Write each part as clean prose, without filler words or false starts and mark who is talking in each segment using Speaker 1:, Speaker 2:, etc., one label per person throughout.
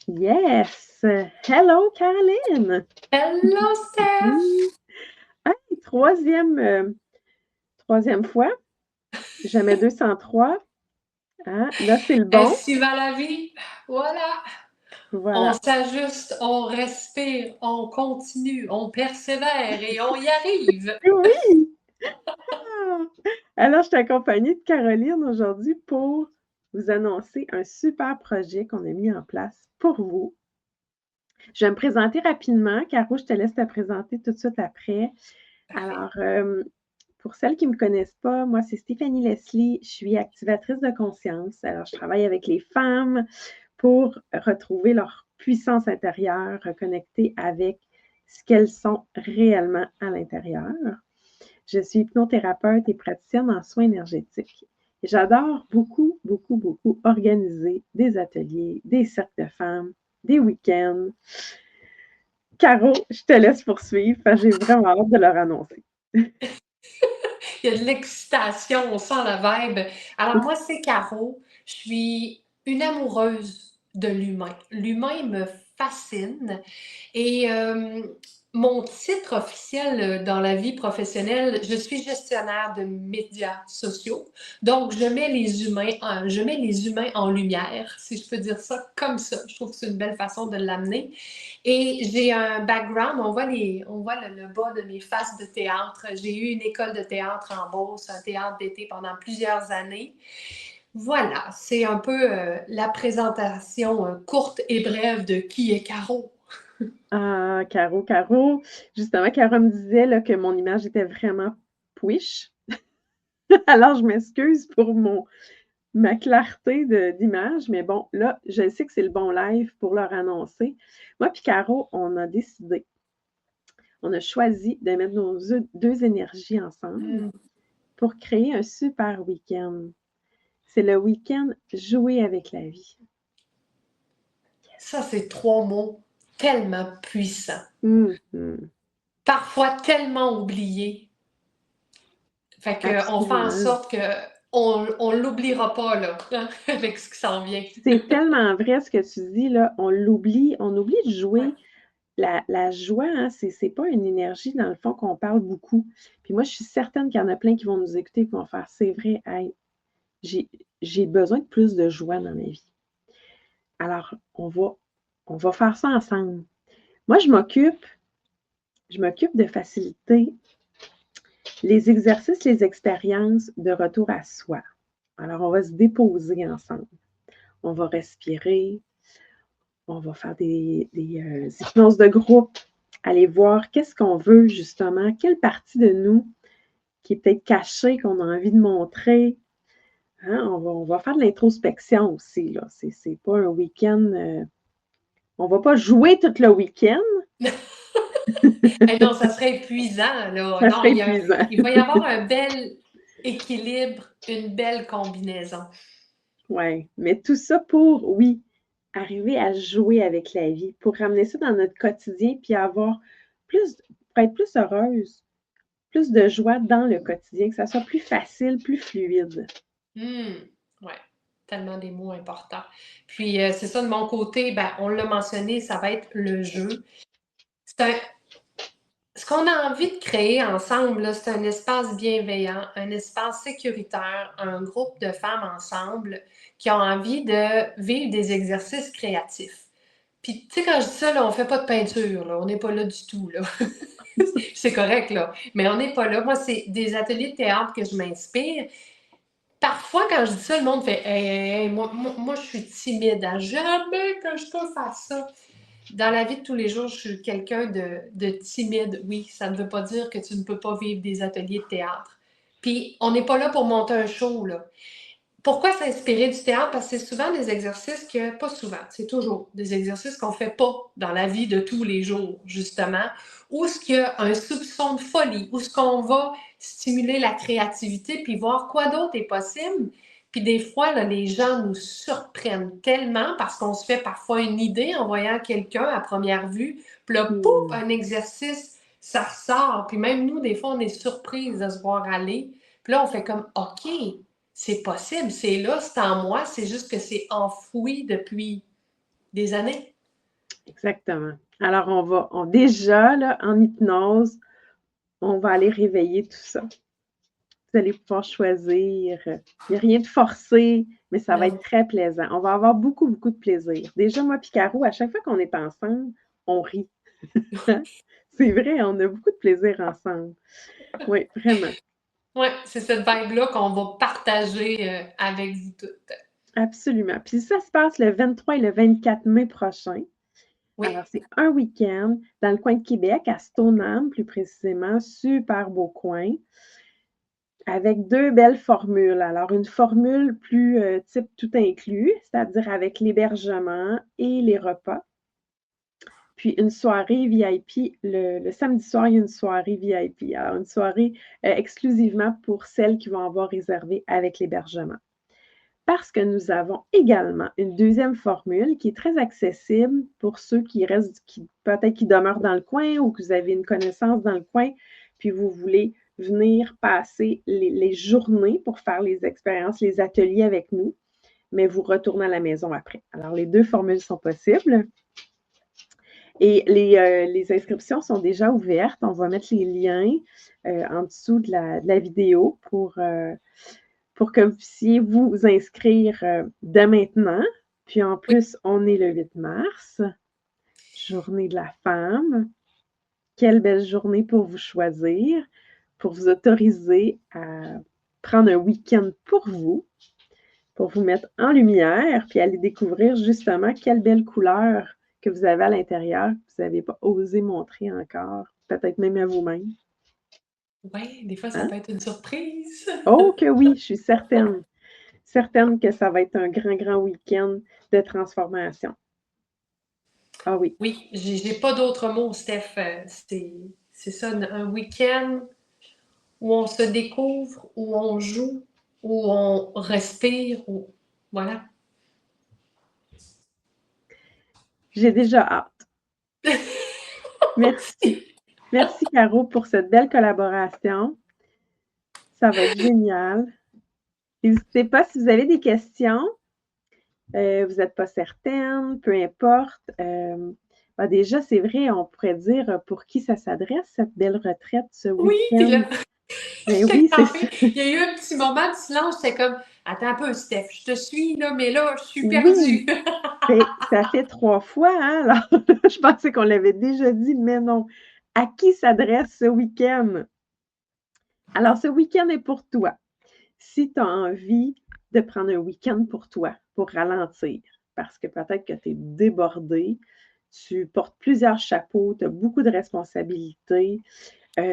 Speaker 1: Yes! Hello, Caroline!
Speaker 2: Hello,
Speaker 1: Mmh.
Speaker 2: Steph!
Speaker 1: Hey, troisième fois, jamais 203. Hein? Là, c'est le bon.
Speaker 2: Ainsi va la vie. Voilà. On
Speaker 1: Voilà.
Speaker 2: s'ajuste, on respire, on continue, on persévère et on y arrive.
Speaker 1: Oui! Ah! Alors, je suis accompagnée de Caroline aujourd'hui pour vous annoncer un super projet qu'on a mis en place pour vous. Je vais me présenter rapidement. Caro, je te laisse te présenter tout de suite après.
Speaker 2: Parfait.
Speaker 1: Alors, pour celles qui ne me connaissent pas, moi, c'est Stéphanie Leslie. Je suis activatrice de conscience. Alors, je travaille avec les femmes pour retrouver leur puissance intérieure, reconnecter avec ce qu'elles sont réellement à l'intérieur. Je suis hypnothérapeute et praticienne en soins énergétiques. Et j'adore beaucoup, beaucoup, beaucoup organiser des ateliers, des cercles de femmes, des week-ends. Caro, je te laisse poursuivre, parce que j'ai vraiment hâte de leur annoncer.
Speaker 2: Il y a de l'excitation, on sent la vibe. Alors moi, c'est Caro. Je suis une amoureuse de l'humain. L'humain me fascine. Et mon titre officiel dans la vie professionnelle, je suis gestionnaire de médias sociaux. Donc, je mets les humains en lumière, si je peux dire ça comme ça. Je trouve que c'est une belle façon de l'amener. Et j'ai un background, on voit le bas de mes faces de théâtre. J'ai eu une école de théâtre en Beauce, un théâtre d'été pendant plusieurs années. Voilà, c'est un peu la présentation courte et brève de qui est Caro.
Speaker 1: Ah, Caro. Justement, Caro me disait là, que mon image était vraiment push. Alors, je m'excuse pour ma clarté d'image, mais bon, là, je sais que c'est le bon live pour leur annoncer. Moi puis Caro, on a décidé, on a choisi de mettre nos deux énergies ensemble
Speaker 2: Mm.
Speaker 1: pour créer un super week-end. C'est le week-end jouer avec la vie.
Speaker 2: Ça, c'est trois mots tellement puissants,
Speaker 1: Mhm.
Speaker 2: parfois tellement oubliés. Fait qu'on fait en
Speaker 1: Absolument.
Speaker 2: sorte qu'on l'oubliera pas, là, hein, avec ce qui s'en vient.
Speaker 1: C'est tellement vrai ce que tu dis, là. On oublie de
Speaker 2: Ouais.
Speaker 1: jouer. La joie, hein, c'est pas une énergie, dans le fond, qu'on parle beaucoup. Puis moi, je suis certaine qu'il y en a plein qui vont nous écouter et qui vont faire, c'est vrai, hey, j'ai, j'ai besoin de plus de joie dans ma vie. Alors, on va faire ça ensemble. Moi, je m'occupe de faciliter les exercices, les expériences de retour à soi. Alors, on va se déposer ensemble. On va respirer, on va faire des hypnoses de groupe, aller voir qu'est-ce qu'on veut justement, quelle partie de nous qui est peut-être cachée, qu'on a envie de montrer. Hein? On va faire de l'introspection aussi. Là. C'est pas un week-end. On va pas jouer tout le week-end.
Speaker 2: Eh non, ça serait épuisant, là.
Speaker 1: Ça
Speaker 2: Non,
Speaker 1: serait épuisant.
Speaker 2: il va y avoir un bel équilibre, une belle combinaison.
Speaker 1: Oui, mais tout ça pour, oui, arriver à jouer avec la vie, pour ramener ça dans notre quotidien, puis avoir pour être plus heureuse, plus de joie dans le quotidien, que ça soit plus facile, plus fluide.
Speaker 2: Ouais, tellement des mots importants. Puis, c'est ça, de mon côté, ben, on l'a mentionné, ça va être le jeu. C'est un, Ce qu'on a envie de créer ensemble, là, c'est un espace bienveillant, un espace sécuritaire, un groupe de femmes ensemble qui ont envie de vivre des exercices créatifs. Puis, tu sais, quand je dis ça, là, on fait pas de peinture, là. On n'est pas là du tout, là. C'est correct, là. Mais on n'est pas là. Moi, c'est des ateliers de théâtre que je m'inspire. Parfois, quand je dis ça, le monde fait hey, hey, hey, moi, je suis timide. À jamais que je peux faire ça. Dans la vie de tous les jours, je suis quelqu'un de timide. Oui, ça ne veut pas dire que tu ne peux pas vivre des ateliers de théâtre. Puis, on n'est pas là pour monter un show, là. Pourquoi s'inspirer du théâtre? Parce que c'est souvent des exercices que, pas souvent, c'est toujours des exercices qu'on ne fait pas dans la vie de tous les jours, justement, où ce qu'il y a un soupçon de folie, où ce qu'on va stimuler la créativité, puis voir quoi d'autre est possible. Puis des fois, là, les gens nous surprennent tellement parce qu'on se fait parfois une idée en voyant quelqu'un à première vue, puis là, pouf,
Speaker 1: Hmm.
Speaker 2: un exercice, ça ressort. Puis même nous, des fois, on est surprise de se voir aller. Puis là, on fait comme, OK, c'est possible, c'est là, c'est en moi, c'est juste que c'est enfoui depuis des années.
Speaker 1: Exactement. Alors, déjà, là, en hypnose, on va aller réveiller tout ça. Vous allez pouvoir choisir. Il n'y a rien de forcé, mais ça va être
Speaker 2: Non.
Speaker 1: très plaisant. On va avoir beaucoup, beaucoup de plaisir. Déjà, moi et Caro, à chaque fois qu'on est ensemble, on rit. C'est vrai, on a beaucoup de plaisir ensemble. Oui, vraiment.
Speaker 2: Oui, c'est cette vibe-là qu'on va partager avec vous toutes.
Speaker 1: Absolument. Puis ça se passe le 23 et le 24 mai prochain.
Speaker 2: Oui,
Speaker 1: Alors, c'est un week-end dans le coin de Québec, à Stoneham, plus précisément. Super beau coin. Avec 2 belles formules. Alors, une formule plus type tout inclus, c'est-à-dire avec l'hébergement et les repas. Puis une soirée VIP. Le samedi soir, il y a une soirée VIP. Alors, une soirée exclusivement pour celles qui vont avoir réservé avec l'hébergement. Parce que nous avons également une deuxième formule qui est très accessible pour ceux qui restent, peut-être qui demeurent dans le coin ou que vous avez une connaissance dans le coin, puis vous voulez venir passer les journées pour faire les expériences, les ateliers avec nous, mais vous retournez à la maison après. Alors, les deux formules sont possibles. Et les inscriptions sont déjà ouvertes. On va mettre les liens en dessous de la vidéo pour que vous puissiez vous inscrire dès maintenant. Puis en
Speaker 2: oui,
Speaker 1: plus, on est le 8 mars, journée de la femme. Quelle belle journée pour vous choisir, pour vous autoriser à prendre un week-end pour vous mettre en lumière, puis aller découvrir justement quelle belle couleur que vous avez à l'intérieur, que vous n'avez pas osé montrer encore, peut-être même à vous-même.
Speaker 2: oui, des fois, ça
Speaker 1: Hein?
Speaker 2: peut être une surprise.
Speaker 1: Oh que oui, je suis certaine que ça va être un grand, grand week-end de transformation. Ah oui,
Speaker 2: Oui, j'ai pas d'autres mots, Steph. C'est ça, un week-end où on se découvre, où on joue, où on respire, où... Voilà.
Speaker 1: j'ai déjà hâte. Merci. Merci, Caro, pour cette belle collaboration. Ça va être génial. N'hésitez pas si vous avez des questions, vous n'êtes pas certaine, peu importe. Déjà, c'est vrai, on pourrait dire pour qui ça s'adresse, cette belle retraite, ce
Speaker 2: Oui, puis
Speaker 1: week-end.
Speaker 2: là,
Speaker 1: Ben
Speaker 2: j'étais
Speaker 1: oui, c'est ça.
Speaker 2: crampée. Il y a eu un petit moment de silence. J'étais comme, attends un peu, Steph, je te suis, là, mais là, je suis
Speaker 1: Oui,
Speaker 2: perdue.
Speaker 1: ça fait 3 fois, hein? Alors, je pensais qu'on l'avait déjà dit, mais non. À qui s'adresse ce week-end? Alors, ce week-end est pour toi. Si tu as envie de prendre un week-end pour toi, pour ralentir, parce que peut-être que tu es débordé, tu portes plusieurs chapeaux, tu as beaucoup de responsabilités,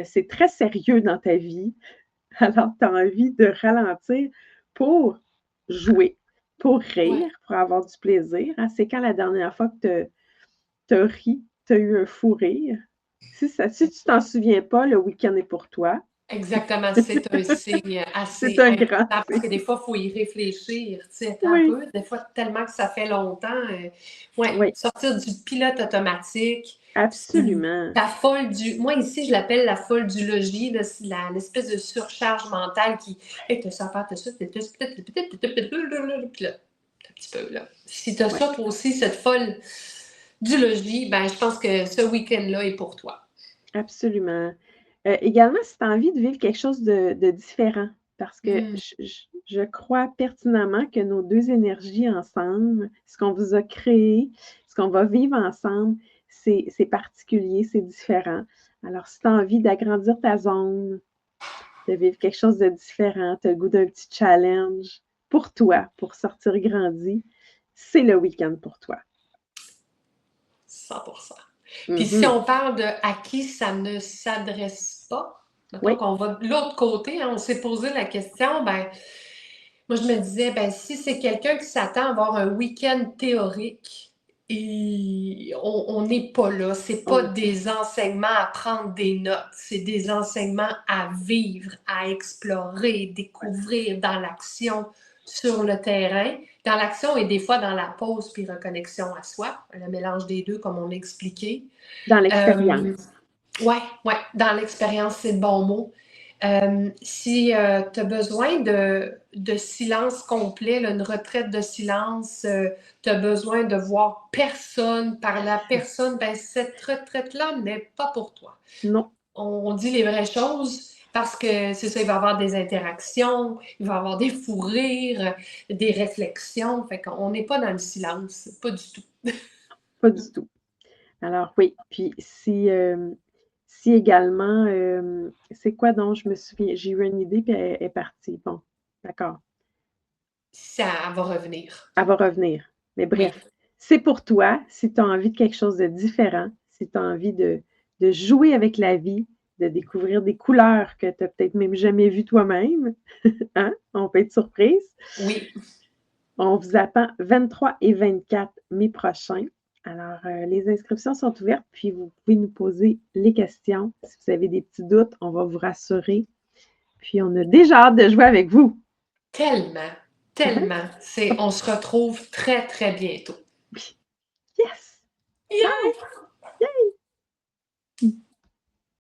Speaker 1: c'est très sérieux dans ta vie, alors tu as envie de ralentir pour jouer, pour
Speaker 2: Ouais.
Speaker 1: rire, pour avoir du plaisir. Hein? C'est quand la dernière fois que tu as ri, tu as eu un fou rire. Si tu t'en souviens pas, le week-end est pour toi.
Speaker 2: Exactement, c'est un signe
Speaker 1: C'est
Speaker 2: assez
Speaker 1: un grand
Speaker 2: important parce que
Speaker 1: signe.
Speaker 2: des fois, il faut y réfléchir, tu sais, attends un
Speaker 1: Oui,
Speaker 2: peu, des fois, tellement que ça fait longtemps. Ouais,
Speaker 1: oui,
Speaker 2: sortir du pilote automatique,
Speaker 1: absolument.
Speaker 2: la folle du. Moi, ici, je l'appelle la folle du logis, là, c'est l'espèce de surcharge mentale qui. Hey, t'as ça à faire, t'as ça, puis là, un petit peu, là. Si t'as
Speaker 1: Ouais,
Speaker 2: ça, toi aussi, cette folle du logis, ben, je pense que ce week-end-là est pour toi.
Speaker 1: absolument. Également, si tu as envie de vivre quelque chose de différent, parce que
Speaker 2: Hmm.
Speaker 1: je crois pertinemment que nos 2 énergies ensemble, ce qu'on vous a créé, ce qu'on va vivre ensemble, c'est particulier, c'est différent. Alors, si tu as envie d'agrandir ta zone, de vivre quelque chose de différent, tu as le goût d'un petit challenge pour toi, pour sortir grandi, c'est le week-end pour toi.
Speaker 2: 100%. Puis si
Speaker 1: Mhm.
Speaker 2: on parle de à qui ça ne s'adresse pas, mettons
Speaker 1: Oui,
Speaker 2: qu'on va de l'autre côté, hein, on s'est posé la question, ben, moi je me disais, ben, si c'est quelqu'un qui s'attend à avoir un week-end théorique, et on n'est pas là, c'est pas
Speaker 1: oh,
Speaker 2: des enseignements à prendre des notes, c'est des enseignements à vivre, à explorer, découvrir dans l'action, sur le terrain, dans l'action et des fois dans la pause puis reconnexion à soi, le mélange des deux comme on l'a expliqué.
Speaker 1: dans
Speaker 2: Euh,
Speaker 1: l'expérience.
Speaker 2: ouais, dans l'expérience, c'est le bon mot. Si tu as besoin de silence complet, là, une retraite de silence, tu as besoin de voir personne, parler à personne, ben cette retraite-là n'est pas pour toi.
Speaker 1: Non.
Speaker 2: On dit les vraies choses parce que c'est ça, il va y avoir des interactions, il va y avoir des fous rires, des réflexions. Fait qu'on n'est pas dans le silence, pas du tout.
Speaker 1: Pas du tout. Alors oui, puis si également, c'est quoi donc? Je me souviens, j'ai eu une idée, puis elle est partie. Bon, d'accord.
Speaker 2: Ça va revenir.
Speaker 1: Elle va revenir. Mais
Speaker 2: Oui.
Speaker 1: bref, c'est pour toi, si tu as envie de quelque chose de différent, si tu as envie de jouer avec la vie, de découvrir des couleurs que tu n'as peut-être même jamais vues toi-même, hein? On peut être surprise.
Speaker 2: Oui.
Speaker 1: On vous attend 23 et 24 mai prochains. Alors, les inscriptions sont ouvertes, puis vous pouvez nous poser les questions. Si vous avez des petits doutes, on va vous rassurer. Puis, on a déjà hâte de jouer avec vous.
Speaker 2: Tellement, tellement. On se retrouve très, très bientôt.
Speaker 1: Yes!
Speaker 2: Yes!